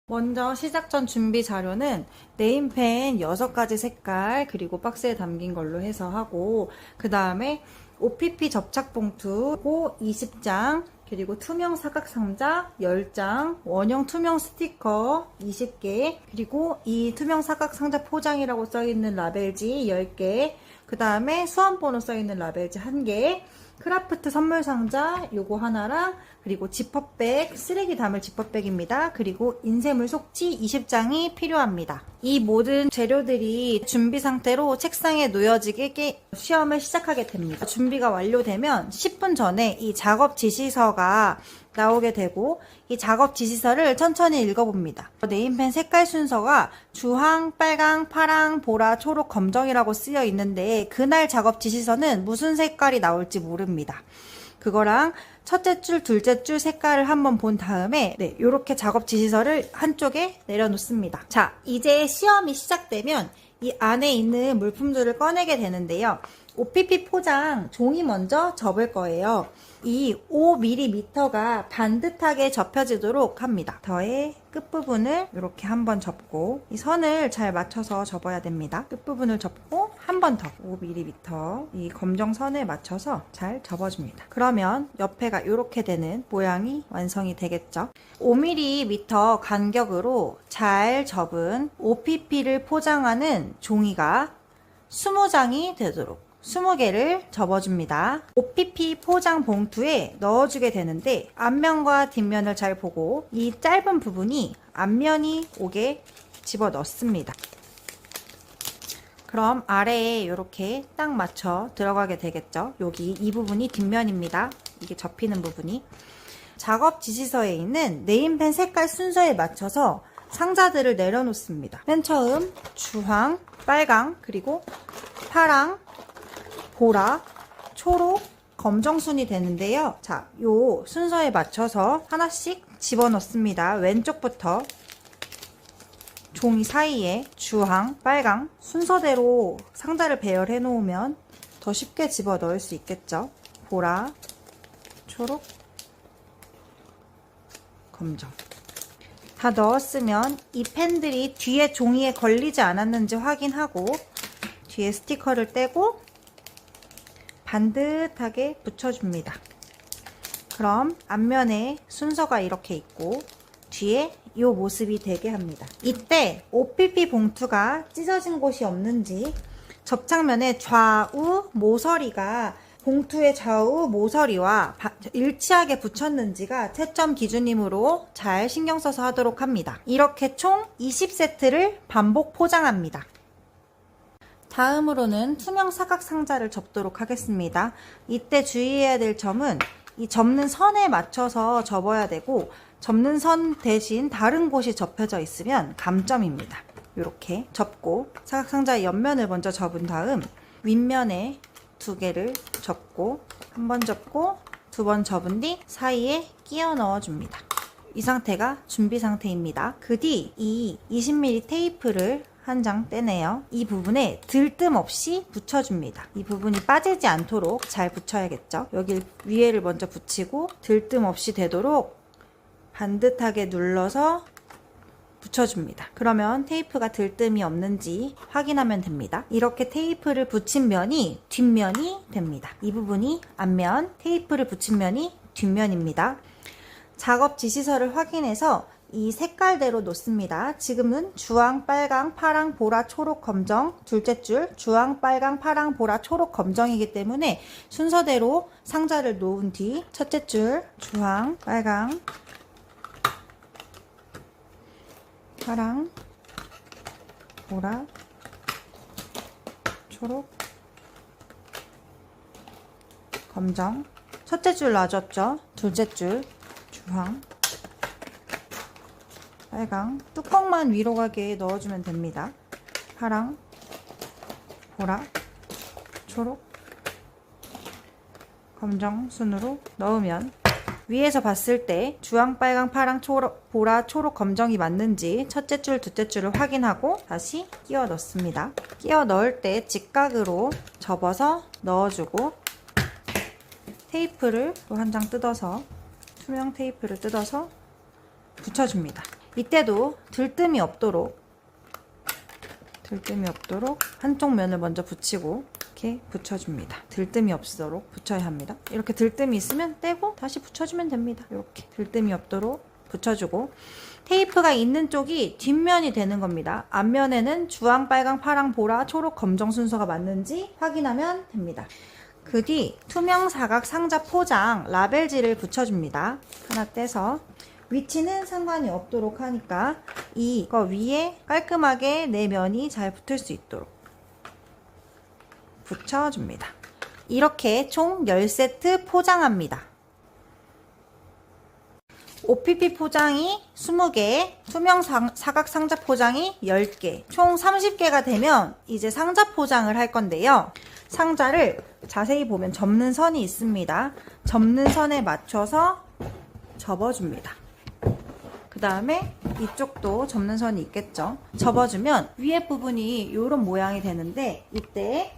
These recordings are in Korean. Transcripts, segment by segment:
먼저 시작 전 준비 자료는 네임펜 6가지 색깔 그리고 박스에 담긴 걸로 해서 하고, 그 다음에 OPP 접착 봉투 20장, 그리고 투명 사각 상자 10장, 원형 투명 스티커 20개, 그리고 이 투명 사각 상자 포장이라고 써있는 라벨지 10개, 그 다음에 수험번호 써있는 라벨지 1개, 크라프트 선물 상자 요거 하나랑, 그리고 지퍼백, 쓰레기 담을 지퍼백입니다. 그리고 인쇄물 속지 20장이 필요합니다. 이 모든 재료들이 준비 상태로 책상에 놓여지게 시험을 시작하게 됩니다. 준비가 완료되면 10분 전에 이 작업 지시서가 나오게 되고, 이 작업 지시서를 천천히 읽어봅니다. 네임펜 색깔 순서가 주황, 빨강, 파랑, 보라, 초록, 검정이라고 쓰여 있는데, 그날 작업 지시서는 무슨 색깔이 나올지 모릅니다. 그거랑 첫째 줄, 둘째 줄 색깔을 한번 본 다음에 이렇게 작업 지시서를 한쪽에 내려놓습니다. 자, 이제 시험이 시작되면 이 안에 있는 물품들을 꺼내게 되는데요. OPP 포장 종이 먼저 접을 거예요. 이 5mm가 반듯하게 접혀지도록 합니다. 더의 끝부분을 이렇게 한번 접고, 이 선을 잘 맞춰서 접어야 됩니다. 끝부분을 접고 한 번 더 5mm 이 검정 선을 맞춰서 잘 접어줍니다. 그러면 옆에가 이렇게 되는 모양이 완성이 되겠죠. 5mm 간격으로 잘 접은 OPP를 포장하는 종이가 20장이 되도록 20개를 접어줍니다. OPP 포장 봉투에 넣어주게 되는데, 앞면과 뒷면을 잘 보고 이 짧은 부분이 앞면이 오게 집어 넣습니다. 그럼 아래에 이렇게 딱 맞춰 들어가게 되겠죠. 여기 이 부분이 뒷면입니다. 이게 접히는 부분이. 작업 지시서에 있는 네임펜 색깔 순서에 맞춰서 상자들을 내려놓습니다. 맨 처음 주황, 빨강, 그리고 파랑, 보라, 초록, 검정 순이 되는데요. 자, 요 순서에 맞춰서 하나씩 집어넣습니다. 왼쪽부터 종이 사이에 주황, 빨강 순서대로 상자를 배열해 놓으면 더 쉽게 집어넣을 수 있겠죠. 보라, 초록, 검정. 다 넣었으면 이 펜들이 뒤에 종이에 걸리지 않았는지 확인하고, 뒤에 스티커를 떼고 반듯하게 붙여줍니다. 그럼 앞면에 순서가 이렇게 있고 뒤에 이 모습이 되게 합니다. 이때 OPP 봉투가 찢어진 곳이 없는지, 접착면의 좌우 모서리가 봉투의 좌우 모서리와 일치하게 붙였는지가 채점 기준이므로 잘 신경 써서 하도록 합니다. 이렇게 총 20세트를 반복 포장합니다. 다음으로는 투명 사각 상자를 접도록 하겠습니다. 이때 주의해야 될 점은 이 접는 선에 맞춰서 접어야 되고, 접는 선 대신 다른 곳이 접혀져 있으면 감점입니다. 이렇게 접고 사각 상자의 옆면을 먼저 접은 다음 윗면에 2개를 접고, 한 번 접고 2번 접은 뒤 사이에 끼워 넣어줍니다. 이 상태가 준비 상태입니다. 그 뒤 이 20mm 테이프를 한 장 떼내요. 이 부분에 들뜸 없이 붙여줍니다. 이 부분이 빠지지 않도록 잘 붙여야겠죠. 여기 위에를 먼저 붙이고 들뜸 없이 되도록 반듯하게 눌러서 붙여줍니다. 그러면 테이프가 들뜸이 없는지 확인하면 됩니다. 이렇게 테이프를 붙인 면이 뒷면이 됩니다. 이 부분이 앞면, 테이프를 붙인 면이 뒷면입니다. 작업 지시서를 확인해서 이 색깔대로 놓습니다. 지금은 주황, 빨강, 파랑, 보라, 초록, 검정 둘째 줄 주황, 빨강, 파랑, 보라, 초록, 검정이기 때문에 순서대로 상자를 놓은 뒤 첫째 줄 주황, 빨강, 파랑, 보라, 초록, 검정, 첫째 줄 놔줬죠. 둘째 줄 주황, 빨강, 뚜껑만 위로 가게 넣어주면 됩니다. 파랑, 보라, 초록, 검정 순으로 넣으면 위에서 봤을 때 주황, 빨강, 파랑, 초록, 보라, 초록, 검정이 맞는지 첫째 줄, 둘째 줄을 확인하고 다시 끼워 넣습니다. 끼워 넣을 때 직각으로 접어서 넣어주고, 테이프를 또 한 장 뜯어서, 투명 테이프를 뜯어서 붙여줍니다. 이때도 들뜸이 없도록 한쪽 면을 먼저 붙이고 이렇게 붙여줍니다. 들뜸이 없도록 붙여야 합니다. 이렇게 들뜸이 있으면 떼고 다시 붙여주면 됩니다. 이렇게 들뜸이 없도록 붙여주고, 테이프가 있는 쪽이 뒷면이 되는 겁니다. 앞면에는 주황, 빨강, 파랑, 보라, 초록, 검정 순서가 맞는지 확인하면 됩니다. 그 뒤 투명 사각 상자 포장 라벨지를 붙여줍니다. 하나 떼서 위치는 상관이 없도록 하니까 이거 위에 깔끔하게 내 면이 잘 붙을 수 있도록 붙여줍니다. 이렇게 총 10세트 포장합니다. OPP 포장이 20개, 투명 사각 상자 포장이 10개, 총 30개가 되면 이제 상자 포장을 할 건데요. 상자를 자세히 보면 접는 선이 있습니다. 접는 선에 맞춰서 접어줍니다. 그 다음에 이쪽도 접는 선이 있겠죠. 접어주면 위에 부분이 이런 모양이 되는데, 이때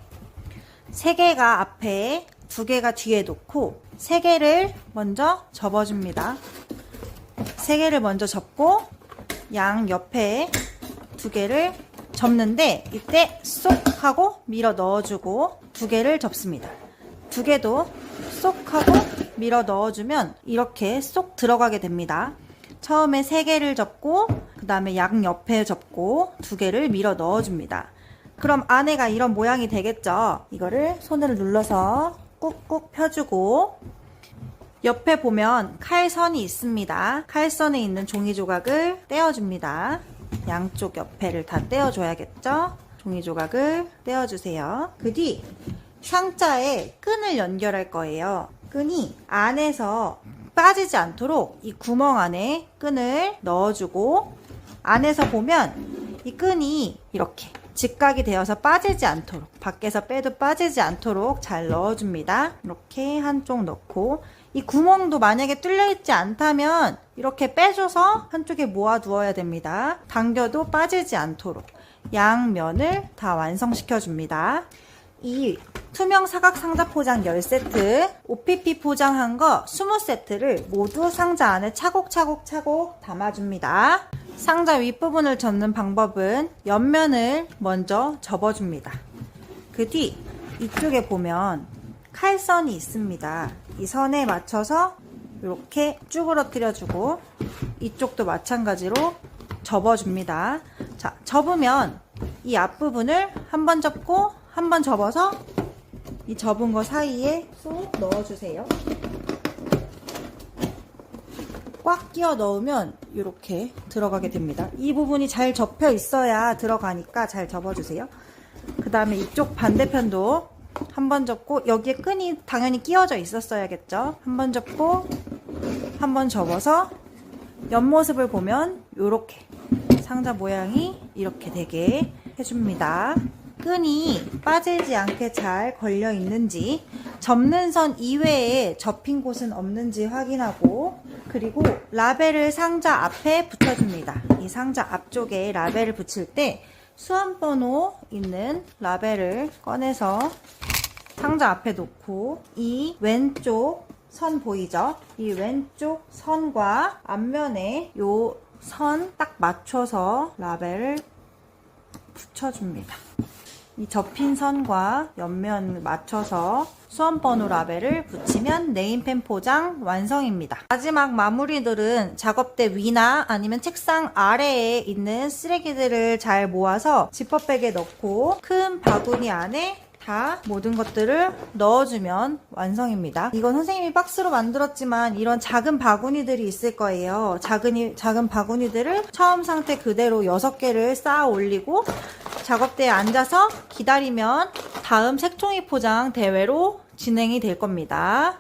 3개가 앞에 2개가 뒤에 놓고 3개를 먼저 접어줍니다. 3개를 먼저 접고 양 옆에 2개를 접는데, 이때 쏙 하고 밀어 넣어주고 2개를 접습니다. 2개도 쏙 하고 밀어 넣어주면 이렇게 쏙 들어가게 됩니다. 처음에 3개를 접고 그 다음에 양 옆에 접고 2개를 밀어 넣어줍니다. 그럼 안에가 이런 모양이 되겠죠. 이거를 손으로 눌러서 꾹꾹 펴주고, 옆에 보면 칼선이 있습니다. 칼선에 있는 종이 조각을 떼어줍니다. 양쪽 옆에를 다 떼어줘야겠죠. 종이 조각을 떼어주세요. 그 뒤 상자에 끈을 연결할 거예요. 끈이 안에서 빠지지 않도록 이 구멍 안에 끈을 넣어주고, 안에서 보면 이 끈이 이렇게 직각이 되어서 빠지지 않도록, 밖에서 빼도 빠지지 않도록 잘 넣어줍니다. 이렇게 한쪽 넣고, 이 구멍도 만약에 뚫려있지 않다면 이렇게 빼줘서 한쪽에 모아두어야 됩니다. 당겨도 빠지지 않도록 양면을 다 완성시켜줍니다. 이 투명 사각 상자 포장 10세트, OPP 포장한 거 20세트를 모두 상자 안에 차곡차곡 담아줍니다. 상자 윗부분을 접는 방법은 옆면을 먼저 접어줍니다. 그 뒤 이쪽에 보면 칼선이 있습니다. 이 선에 맞춰서 이렇게 쭈그러뜨려주고, 이쪽도 마찬가지로 접어줍니다. 자, 접으면 이 앞부분을 한번 접고 한번 접어서 이 접은 거 사이에 쏙 넣어주세요. 꽉 끼워 넣으면 이렇게 들어가게 됩니다. 이 부분이 잘 접혀 있어야 들어가니까 잘 접어주세요. 그 다음에 이쪽 반대편도 한번 접고, 여기에 끈이 당연히 끼워져 있었어야겠죠. 한번 접고 한번 접어서 옆모습을 보면 이렇게 상자 모양이 이렇게 되게 해줍니다. 끈이 빠지지 않게 잘 걸려 있는지, 접는 선 이외에 접힌 곳은 없는지 확인하고, 그리고 라벨을 상자 앞에 붙여줍니다. 이 상자 앞쪽에 라벨을 붙일 때 수험번호 있는 라벨을 꺼내서 상자 앞에 놓고, 이 왼쪽 선 보이죠? 이 왼쪽 선과 앞면에 요 선 딱 맞춰서 라벨을 붙여줍니다. 이 접힌 선과 옆면 맞춰서 수험번호 라벨을 붙이면 네임펜 포장 완성입니다. 마지막 마무리들은 작업대 위나 아니면 책상 아래에 있는 쓰레기들을 잘 모아서 지퍼백에 넣고 큰 바구니 안에 다 모든 것들을 넣어주면 완성입니다. 이건 선생님이 박스로 만들었지만 이런 작은 바구니들이 있을 거예요. 작은 바구니들을 처음 상태 그대로 6개를 쌓아 올리고 작업대에 앉아서 기다리면 다음 색종이 포장 대회로 진행이 될 겁니다.